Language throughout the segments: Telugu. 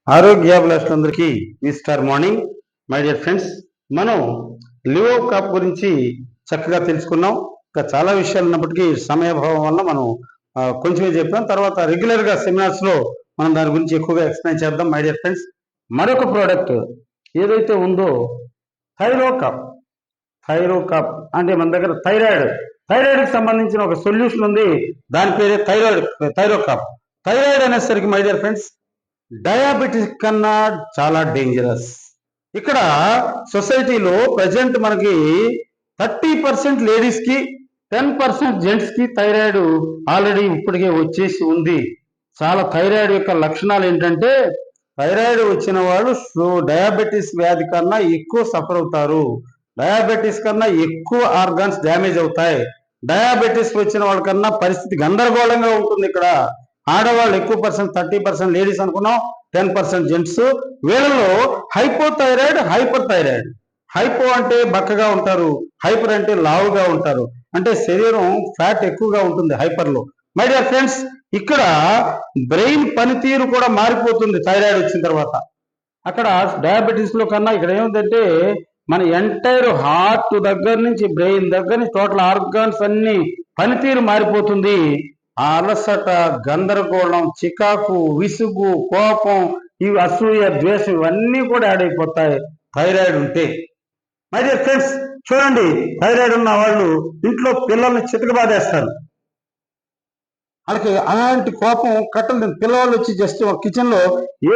ఆరోగ్యాభిలాషులందరికీ Easter morning. My dear friends, మనం లివో కాప్ గురించి చక్కగా తెలుసుకున్నాం. ఇంకా చాలా విషయాలు ఉన్నప్పటికీ సమయభావం వల్ల మనం కొంచెమే చెప్పాం. తర్వాత రెగ్యులర్గా సెమినార్స్లో మనం దాని గురించి ఎక్కువగా ఎక్స్ప్లెయిన్ చేద్దాం. మై డియర్ ఫ్రెండ్స్, మరొక ప్రోడక్ట్ ఏదైతే ఉందో థైరోకాప్ అంటే మన దగ్గర థైరాయిడ్కి సంబంధించిన ఒక సొల్యూషన్ ఉంది. దాని పేరే థైరోకాప్. థైరాయిడ్ అనేసరికి మై డియర్ ఫ్రెండ్స్ డయాబెటిస్ కన్నా చాలా డేంజరస్. ఇక్కడ సొసైటీలో ప్రజెంట్ మనకి 30% లేడీస్కి 10% జెంట్స్కి థైరాయిడ్ ఆల్రెడీ ఇప్పటికే వచ్చేసి ఉంది. చాలా థైరాయిడ్ యొక్క లక్షణాలు ఏంటంటే, థైరాయిడ్ వచ్చిన వాళ్ళు డయాబెటిస్ వ్యాధి కన్నా ఎక్కువ సఫర్ అవుతారు. డయాబెటిస్ కన్నా ఎక్కువ ఆర్గాన్స్ డ్యామేజ్ అవుతాయి. డయాబెటిస్ వచ్చిన వాళ్ళకన్నా పరిస్థితి గందరగోళంగా ఉంటుంది. ఇక్కడ ఆడవాళ్ళు ఎక్కువ పర్సెంట్, 30% లేడీస్ అనుకున్నాం, 10% జెంట్స్. వీళ్ళలో హైపోథైరాయిడ్, హైపర్ థైరాయిడ్. హైపో అంటే బక్కగా ఉంటారు, హైపర్ అంటే లావుగా ఉంటారు, అంటే శరీరం ఫ్యాట్ ఎక్కువగా ఉంటుంది హైపర్లో. మై డియర్ ఫ్రెండ్స్, ఇక్కడ బ్రెయిన్ పనితీరు కూడా మారిపోతుంది థైరాయిడ్ వచ్చిన తర్వాత. అక్కడ డయాబెటీస్లో కన్నా ఇక్కడ ఏముందంటే, మన ఎంటైర్ హార్ట్ దగ్గర నుంచి బ్రెయిన్ దగ్గర నుంచి టోటల్ ఆర్గాన్స్ అన్ని పనితీరు మారిపోతుంది. ఆ అలసట, గందరగోళం, చికాకు, విసుగు, కోపం, ఇవి అసూయ, ద్వేషం ఇవన్నీ కూడా యాడ్ అయిపోతాయి థైరాయిడ్ ఉంటే. మై డియర్ ఫ్రెండ్స్, చూడండి, థైరాయిడ్ ఉన్న వాళ్ళు ఇంట్లో పిల్లల్ని చితకబాదేస్తారు. వాళ్ళకి అలాంటి కోపం కట్టలు. పిల్లవాళ్ళు వచ్చి జస్ట్ ఒక కిచెన్లో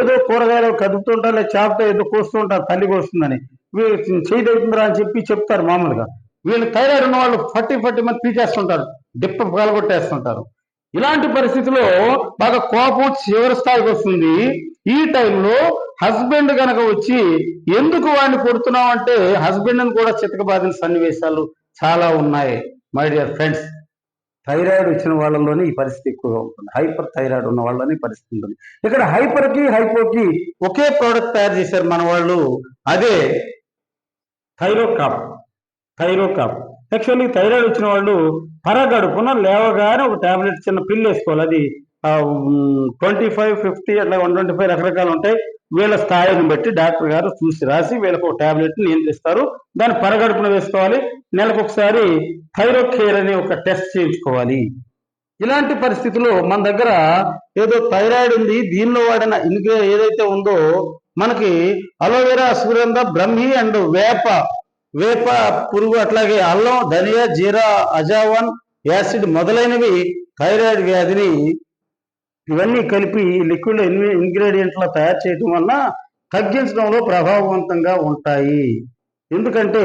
ఏదో కూరగాయలు కదుపుతుంటారు, లేదా చేపతో ఏదో కోస్తూ ఉంటారు, తల్లి కోస్తుందని. వీళ్ళు చేయదవుతుందిరా అని చెప్తారు మామూలుగా. వీళ్ళు థైరాయిడ్ ఉన్న వాళ్ళు 40 మంది పీకేస్తుంటారు, డిప్ప పాల్గొట్టేస్తుంటారు. ఇలాంటి పరిస్థితిలో బాగా కోపం చివరి స్థాయికి వస్తుంది. ఈ టైంలో హస్బెండ్ కనుక వచ్చి ఎందుకు వాడిని కొడుతున్నావు అంటే, హస్బెండ్ని కూడా చితకబాదిన సన్నివేశాలు చాలా ఉన్నాయి. మై డియర్ ఫ్రెండ్స్, థైరాయిడ్ వచ్చిన వాళ్ళలోనే ఈ పరిస్థితి ఎక్కువగా ఉంటుంది. హైపర్ థైరాయిడ్ ఉన్న వాళ్ళని పరిస్థితి ఉంటుంది. ఇక్కడ హైపర్కి హైపోకి ఒకే ప్రోడక్ట్ తయారు చేశారు మన వాళ్ళు, అదే థైరోకాప్. యాక్చువల్లీ థైరాయిడ్ వచ్చిన వాళ్ళు పరగడుపున లేవగానే ఒక టాబ్లెట్, చిన్న పిల్లు వేసుకోవాలి. అది 25, 50 అట్లా 125 రకరకాలు ఉంటాయి. వీళ్ళ స్థాయిని బట్టి డాక్టర్ గారు చూసి రాసి వీళ్ళకి ఒక టాబ్లెట్ నియంత్రిస్తారు. దాన్ని పరగడుపున వేసుకోవాలి. నెలకు ఒకసారి థైరోకేర్ అనే ఒక టెస్ట్ చేయించుకోవాలి. ఇలాంటి పరిస్థితుల్లో మన దగ్గర ఏదో థైరాయిడ్ ఉంది, దీనిలో వాడిన ఏదైతే ఉందో మనకి అలోవెరా, సుగంధ, బ్రహ్మి అండ్ వేప పురుగు, అట్లాగే అల్లం, ధనియా, జీరా, అజావన్, యాసిడ్ మొదలైనవి థైరాయిడ్ వ్యాధిని ఇవన్నీ కలిపి లిక్విడ్ ఇంగ్రీడియంట్లా తయారు చేయడం వల్ల తగ్గించడంలో ప్రభావవంతంగా ఉంటాయి. ఎందుకంటే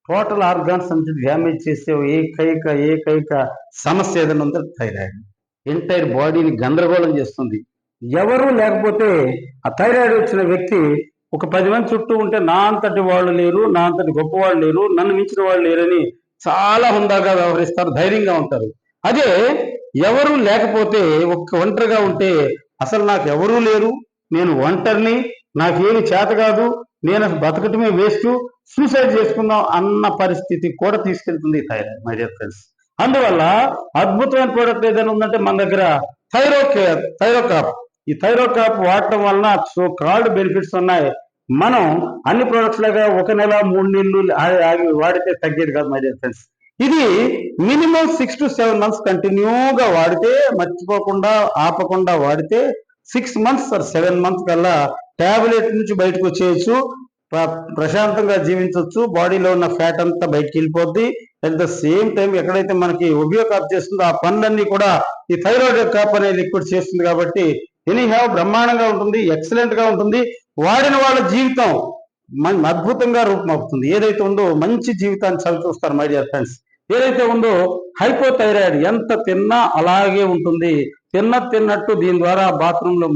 టోటల్ ఆర్గాన్స్ అంటే డ్యామేజ్ చేసే ఏకైక సమస్య ఏదైనా ఉందో థైరాయిడ్. ఎంటైర్ బాడీని గందరగోళం చేస్తుంది. ఎవరు లేకపోతే ఆ థైరాయిడ్ వచ్చిన వ్యక్తి ఒక 10 మంది చుట్టూ ఉంటే నా అంతటి వాళ్ళు లేరు, నా అంతటి గొప్పవాళ్ళు లేరు, నన్ను మించిన వాళ్ళు లేరని చాలా హుందాగా వ్యవహరిస్తారు, ధైర్యంగా ఉంటారు. అదే ఎవరు లేకపోతే ఒంటరిగా ఉంటే, అసలు నాకు ఎవరూ లేరు, నేను ఒంటరిని, నాకేమి చేత కాదు, నేను బతకటమే వేస్ట్, సూసైడ్ చేసుకుందాం అన్న పరిస్థితి కూడా తీసుకెళ్తుంది థైరాయిడ్. మై డియర్ ఫ్రెండ్స్, అందువల్ల అద్భుతమైన ప్రోడక్ట్ ఏదైనా ఉందంటే మన దగ్గర థైరోకాప్. ఈ థైరోకాప్ వాడటం వలన సో కాల్డ్ బెనిఫిట్స్ ఉన్నాయి. మనం అన్ని ప్రొడక్ట్స్ లాగా 1 నెల 3 నెలలు ఆగి వాడితే తగ్గేది కాదు మై డియర్ ఫ్రెండ్స్. ఇది మినిమం 6 to 7 months కంటిన్యూగా వాడితే, మర్చిపోకుండా ఆపకుండా వాడితే 6 months or 7 months కల్లా టాబ్లెట్ నుంచి బయటకు వచ్చేయచ్చు, ప్రశాంతంగా జీవించవచ్చు, బాడీలో ఉన్న ఫ్యాట్ అంతా బయటకు వెళ్ళిపోద్ది. అట్ ద సేమ్ టైం ఎక్కడైతే మనకి ఉపయోగం చేస్తుందో ఆ పనులన్నీ కూడా ఈ థైరాయిడ్ కాప్ అనే లిక్విడ్ చేస్తుంది. కాబట్టి ఎనీహౌ బ్రహ్మాండంగా ఉంటుంది, ఎక్సలెంట్ గా ఉంటుంది. వాడిన వాళ్ళ జీవితం అద్భుతంగా రూపమవుతుంది. ఏదైతే ఉందో మంచి జీవితాన్ని చవిచూస్తారు మై డియర్ ఫ్రెండ్స్. ఏదైతే ఉందో హైపోథైరాయిడ్ ఎంత తిన్నా అలాగే ఉంటుంది, తిన్నట్టు దీని ద్వారా బాత్రూంలో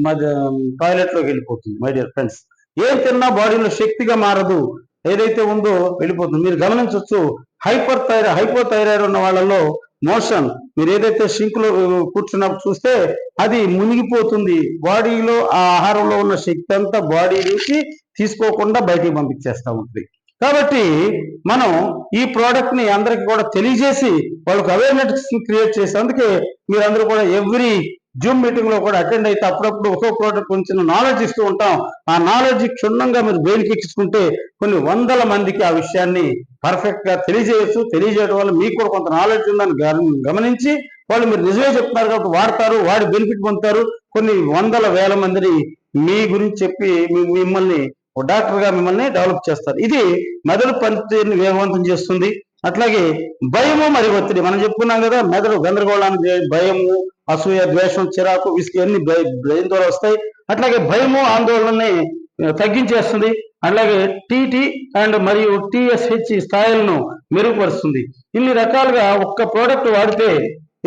టాయిలెట్లోకి వెళ్ళిపోతుంది మై డియర్ ఫ్రెండ్స్. ఏం తిన్నా బాడీలో శక్తిగా మారదు, ఏదైతే ఉందో వెళ్ళిపోతుంది. మీరు గమనించవచ్చు, హైపోథైరాయిడ్ ఉన్న వాళ్ళలో మోషన్, మీరు ఏదైతే సింక్లో కూర్చున్నప్పుడు చూస్తే అది మునిగిపోతుంది. బాడీలో ఆ ఆహారంలో ఉన్న శక్తి అంతా బాడీ నుంచి తీసుకోకుండా బయటికి పంపించేస్తూ ఉంటుంది. కాబట్టి మనం ఈ ప్రోడక్ట్ ని అందరికి కూడా తెలియజేసి వాళ్ళకి అవేర్నెస్ క్రియేట్ చేసి, అందుకే మీరందరూ కూడా ఎవ్రీ జూమ్ మీటింగ్ లో కూడా అటెండ్ అయితే అప్పుడప్పుడు ఒక్కో ప్రోడక్ట్ కొంచెం నాలెడ్జ్ ఇస్తూ ఉంటాం. ఆ నాలెడ్జ్ క్షుణ్ణంగా మీరు బ్రెయిన్కి ఎక్కించుకుంటే కొన్ని వందల మందికి ఆ విషయాన్ని పర్ఫెక్ట్ గా తెలియజేయచ్చు. తెలియజేయడం వల్ల మీకు కూడా కొంత నాలెడ్జ్ ఉందని గమనించి వాళ్ళు మీరు నిజమే చెప్తున్నారు కాబట్టి వాడతారు, వాడి బెనిఫిట్ పొందుతారు. కొన్ని వందల వేల మందిని మీ గురించి చెప్పి మిమ్మల్ని డాక్టర్ గా మిమ్మల్ని డెవలప్ చేస్తారు. ఇది మెదడు పనితీరుని వేగవంతం చేస్తుంది. అట్లాగే భయము మరియు ఒత్తిడి మనం చెప్పుకున్నాం కదా, మెదడు గందరగోళానికి భయము, అసూయ, ద్వేషం, చిరాకు, విసుగు అన్ని బ్రెయిన్ ద్వారా వస్తాయి. అట్లాగే భయము ఆందోళనని తగ్గించేస్తుంది. అలాగే టీటీ అండ్ మరియు టీఎస్హెచ్ స్థాయిలను మెరుగుపరుస్తుంది. ఇన్ని రకాలుగా ఒక్క ప్రోడక్ట్ వాడితే,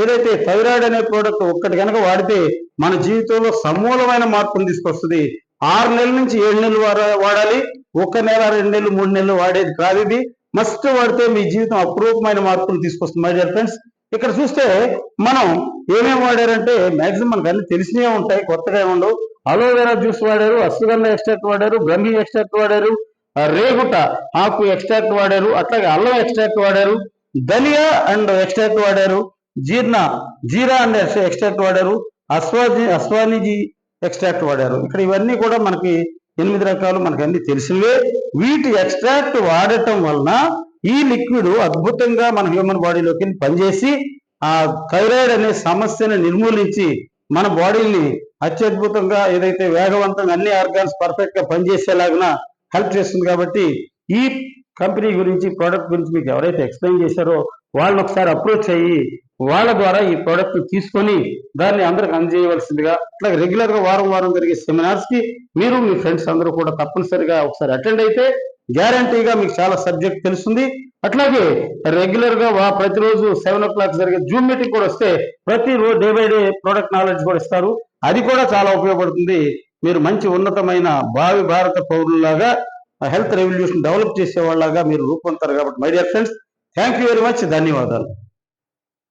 ఏదైతే థైరాయిడ్ అనే ప్రోడక్ట్ ఒక్కటి కనుక వాడితే మన జీవితంలో సమూలమైన మార్పును తీసుకొస్తుంది. 6 నెలల నుంచి 7 నెలలు వాడాలి. 1 నెల, 2 నెలలు, 3 నెలలు వాడేది కాదు. ఇది మస్ట్ వాడితే మీ జీవితం అపురూపమైన మార్పులు తీసుకొస్తుంది. మై డియర్ ఫ్రెండ్స్, ఇక్కడ చూస్తే మనం ఏమేమి వాడారంటే మాక్సిమం మనకు అన్ని తెలిసినవే ఉంటాయి, కొత్తగా ఉండవు. అలోవెరా జ్యూస్ వాడారు, అశ్వగంధ ఎక్స్ట్రాక్ట్ వాడారు, బ్రహ్మి ఎక్స్ట్రాక్ట్ వాడారు, రేగుట ఆకు ఎక్స్ట్రాక్ట్ వాడారు, అట్లాగే అల్లం ఎక్స్ట్రాక్ట్ వాడారు, ధనియా అండ్ ఎక్స్ట్రాక్ట్ వాడారు, జీరా అండ్ ఎక్స్ట్రాక్ట్ వాడారు, అస్వానిజీ ఎక్స్ట్రాక్ట్ వాడారు. ఇక్కడ ఇవన్నీ కూడా మనకి 8 రకాలు మనకు అన్ని తెలిసినవే. వీటి ఎక్స్ట్రాక్ట్ వాడటం వలన ఈ లిక్విడ్ అద్భుతంగా మన హ్యూమన్ బాడీలోకి పనిచేసి ఆ థైరాయిడ్ అనే సమస్యను నిర్మూలించి మన బాడీని అత్యద్భుతంగా ఏదైతే వేగవంతంగా అన్ని ఆర్గాన్స్ పర్ఫెక్ట్ గా పనిచేసేలాగా హెల్ప్ చేస్తుంది. కాబట్టి ఈ కంపెనీ గురించి, ప్రోడక్ట్ గురించి మీకు ఎవరైతే ఎక్స్ప్లెయిన్ చేశారో వాళ్ళని ఒకసారి అప్రోచ్ అయ్యి వాళ్ళ ద్వారా ఈ ప్రోడక్ట్ తీసుకొని దాన్ని అందరికి అందజేయవలసిందిగా. అట్లాగే రెగ్యులర్ గా వారం జరిగే సెమినార్స్ కి మీరు మీ ఫ్రెండ్స్ అందరూ కూడా తప్పనిసరిగా ఒకసారి అటెండ్ అయితే గ్యారంటీగా మీకు చాలా సబ్జెక్ట్ తెలుస్తుంది. అట్లాగే రెగ్యులర్ గా ప్రతిరోజు 7 o'clock జరిగే జూమ్ మీటింగ్ కూడా వస్తే ప్రతిరోజు day by day product knowledge కూడా ఇస్తారు. అది కూడా చాలా ఉపయోగపడుతుంది. మీరు మంచి ఉన్నతమైన భావి భారత పౌరులాగా హెల్త్ రెవల్యూషన్ డెవలప్ చేసే వాళ్ళగా మీరు రూపొందుతారు. కాబట్టి my dear friends, thank you very much. ధన్యవాదాలు.